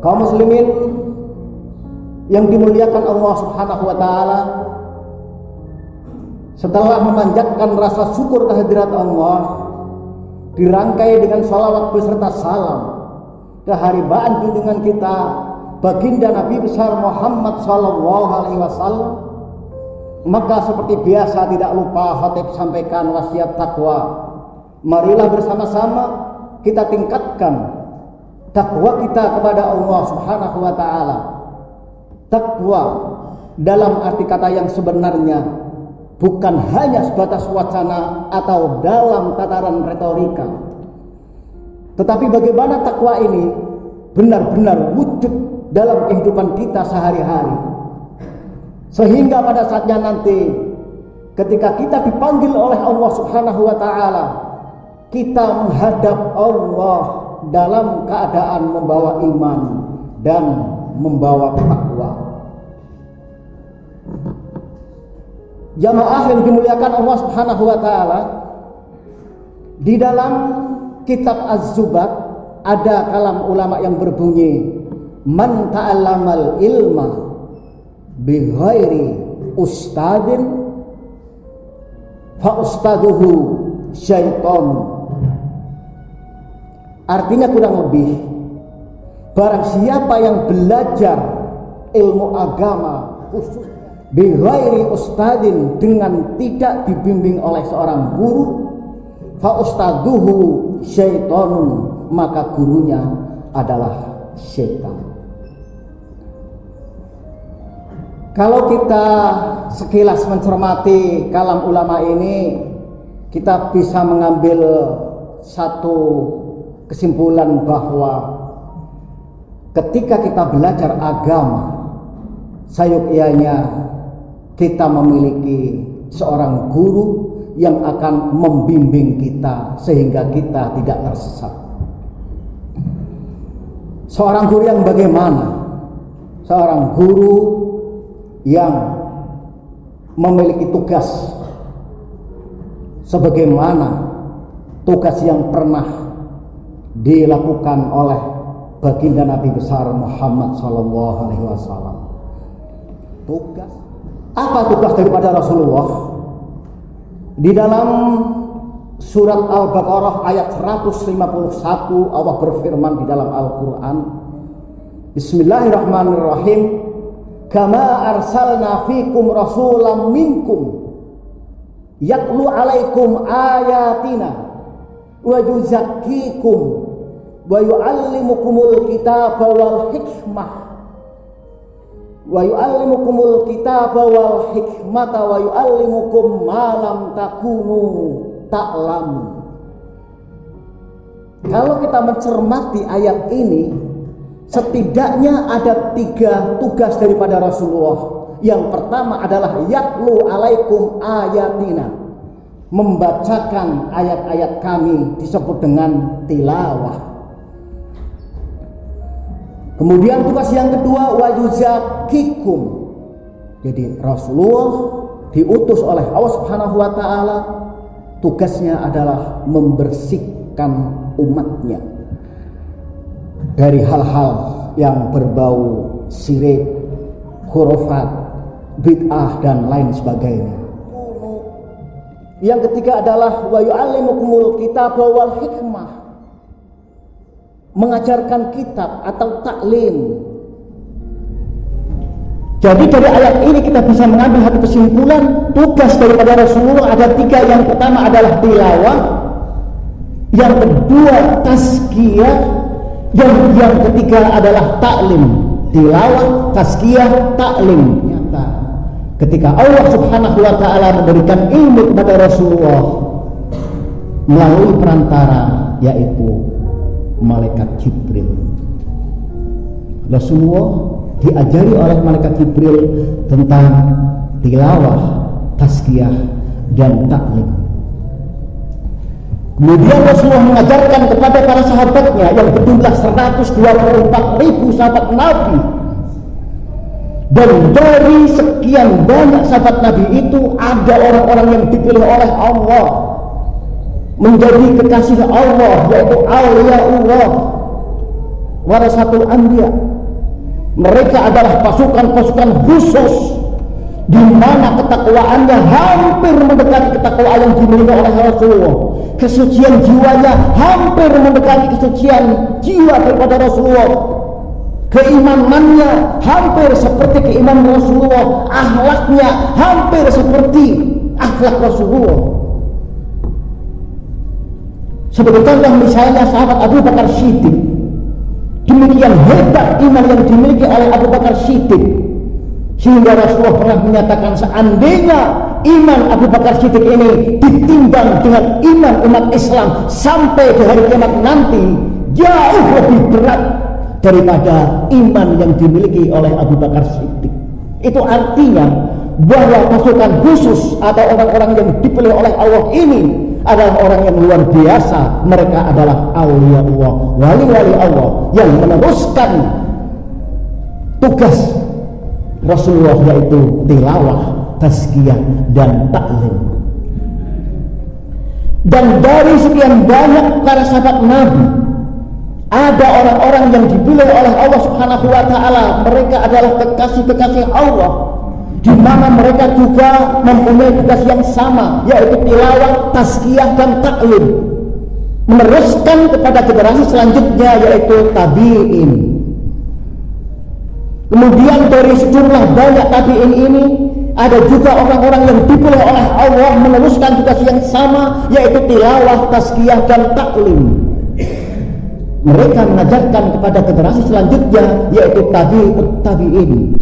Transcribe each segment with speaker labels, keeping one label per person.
Speaker 1: Kaum muslimin yang dimuliakan Allah Subhanahu wa taala, setelah memanjatkan rasa syukur kehadirat Allah, dirangkai dengan salawat beserta salam keharibaan junjungan kita baginda Nabi besar Muhammad sallallahu alaihi wasallam, maka seperti biasa tidak lupa khatib sampaikan wasiat takwa. Marilah bersama-sama kita tingkatkan takwa kita kepada Allah Subhanahu wa taala. Takwa dalam arti kata yang sebenarnya bukan hanya sebatas wacana atau dalam tataran retorika, tetapi bagaimana takwa ini benar-benar wujud dalam kehidupan kita sehari-hari, sehingga pada saatnya nanti ketika kita dipanggil oleh Allah Subhanahu wa taala, kita menghadap Allah dalam keadaan membawa iman dan membawa takwa. Jamaah yang dimuliakan Allah Subhanahu wa taala, di dalam kitab Az-Zubat ada kalam ulama yang berbunyi, man ta'allamal ilma bi ghairi ustadin fa ustaduhu syaiton. Artinya kurang lebih, barang siapa yang belajar ilmu agama khusus bi ghairi ustadin, dengan tidak dibimbing oleh seorang guru, fa ustaduhu syaitonun, maka gurunya adalah syaitan. Kalau kita sekilas mencermati kalam ulama ini, kita bisa mengambil satu kesimpulan bahwa ketika kita belajar agama, sayukianya kita memiliki seorang guru yang akan membimbing kita sehingga kita tidak tersesat. Seorang guru yang bagaimana? Seorang guru yang memiliki tugas sebagaimana tugas yang pernah dilakukan oleh baginda Nabi besar Muhammad sallallahu alaihi wasallam. Tugas apa tugas daripada Rasulullah? Di dalam surat Al-Baqarah ayat 151 Allah berfirman di dalam Al-Qur'an, Bismillahirrahmanirrahim, kama arsalna fikum rasulam minkum yatlu alaikum ayatina wa yuzakkikum wa yu'allimukumul kitaba wal hikmah wa yu'allimukumul kitaba wal hikmata wa yu'allimukum ma lam takunu ta'lamun. Kalau kita mencermati ayat ini, setidaknya ada 3 tugas daripada Rasulullah. Yang pertama adalah yatlu alaikum ayatina, membacakan ayat-ayat kami, disebut dengan tilawah. Kemudian tugas yang kedua, wayuzakikum. Jadi Rasulullah diutus oleh Allah Subhanahu wa taala, tugasnya adalah membersihkan umatnya dari hal-hal yang berbau syirik, khurafat, bid'ah dan lain sebagainya. Yang ketiga adalah wa yu'allimukumul kitaba wal hikmah, mengajarkan kitab atau taklim. Jadi dari ayat ini kita bisa mengambil satu kesimpulan, tugas daripada Rasulullah ada 3. Yang pertama adalah tilawah, yang kedua tazkiyah, yang ketiga adalah taklim. Tilawah, tazkiyah, taklim. Nyata ketika Allah Subhanahu wa taala memberikan ilmu kepada Rasulullah melalui perantara, yaitu malaikat Jibril. Rasulullah diajari oleh malaikat Jibril tentang tilawah, tazkiyah dan taklim. Kemudian Rasulullah mengajarkan kepada para sahabatnya yang berjumlah 124.000 sahabat Nabi. Dan dari sekian banyak sahabat Nabi itu ada orang-orang yang dipilih oleh Allah menjadi kekasih Allah, yaitu awliyaullah, warasatul anbiya. Mereka adalah pasukan-pasukan khusus di mana ketakwaannya hampir mendekati ketakwaan yang dimiliki oleh Rasulullah. Kesucian jiwanya hampir mendekati kesucian jiwa daripada Rasulullah. Keimanannya hampir seperti keimanan Rasulullah. Akhlaknya hampir seperti akhlak Rasulullah. Sebagai contoh misalnya sahabat Abu Bakar Siddiq. Demikian hebat iman yang dimiliki oleh Abu Bakar Siddiq, sehingga Rasulullah pernah menyatakan seandainya iman Abu Bakar Siddiq ini ditimbang dengan iman umat Islam sampai di hari kiamat nanti, jauh lebih berat daripada iman yang dimiliki oleh Abu Bakar Siddiq. Itu artinya bahwa pasukan khusus atau orang-orang yang dipilih oleh Allah ini adalah orang yang luar biasa. Mereka adalah aulia Allah, wali-wali Allah yang meneruskan tugas Rasulullah, yaitu tilawah, tazkiyah, dan taklim. Dan dari sekian banyak para sahabat Nabi, ada orang-orang yang dipilih oleh Allah Subhanahu wa Ta'ala. Mereka adalah kekasih-kekasih Allah, di mana mereka juga mempunyai tugas yang sama, yaitu tilawah, tazkiyah, dan taklim, meneruskan kepada generasi selanjutnya, yaitu tabi'in. Kemudian dari sejumlah banyak tabi'in ini, ada juga orang-orang yang dipilih oleh Allah meneruskan tugas yang sama, yaitu tilawah, tazkiyah, dan taklim. Mereka mengajarkan kepada generasi selanjutnya, yaitu tabi'in.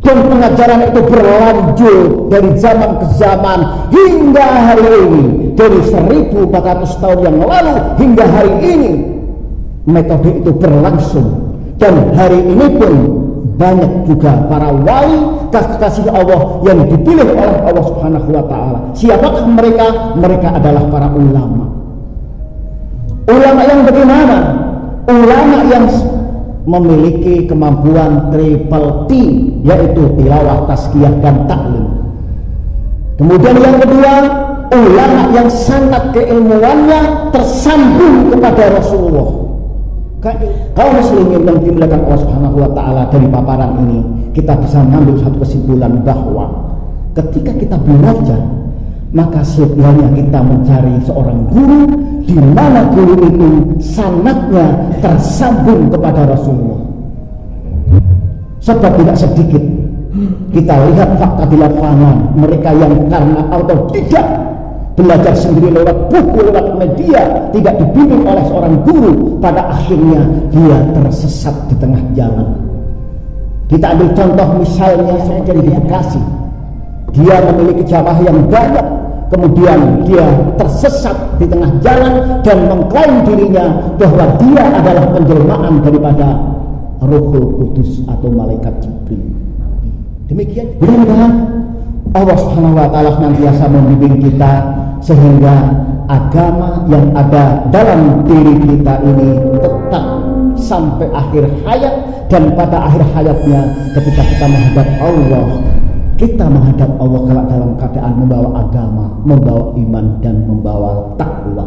Speaker 1: Dan pengajaran itu berlanjut dari zaman ke zaman hingga hari ini. Dari 1400 tahun yang lalu hingga hari ini metode itu berlangsung. Dan hari ini pun banyak juga para wali kekasih Allah yang dipilih oleh Allah Subhanahu wa Ta'ala. Siapakah mereka? Mereka adalah para ulama. Ulama yang bagaimana? Ulama yang memiliki kemampuan triple T, yaitu tilawah, tazkiyah, dan taklim. Kemudian yang kedua, ulama yang sangat keilmuannya tersambung kepada Rasulullah. Kaum muslimin yang dimuliakan Allah Subhanahu wa Ta'ala, dari paparan ini kita bisa mengambil satu kesimpulan bahwa ketika kita belajar, maka sebenarnya kita mencari seorang guru di mana guru itu sanadnya tersambung kepada Rasulullah. Sebab tidak sedikit kita lihat fakta di lapangan, mereka yang karena atau tidak belajar sendiri lewat buku, lewat media, tidak dibimbing oleh seorang guru, pada akhirnya dia tersesat di tengah jalan. Kita ambil contoh misalnya seperti di Bekasi. Dia memiliki jamaah yang banyak, kemudian dia tersesat di tengah jalan dan mengklaim dirinya bahwa dia adalah penjelmaan daripada Ruhul Kudus atau malaikat Jibril. Demikian, mudah-mudahan Allah Subhanahu wa Ta'ala senantiasa membimbing kita sehingga agama yang ada dalam diri kita ini tetap sampai akhir hayat, dan pada akhir hayatnya ketika kita menghadap Allah, kita menghadap Allah dalam keadaan membawa agama, membawa iman, dan membawa takwa.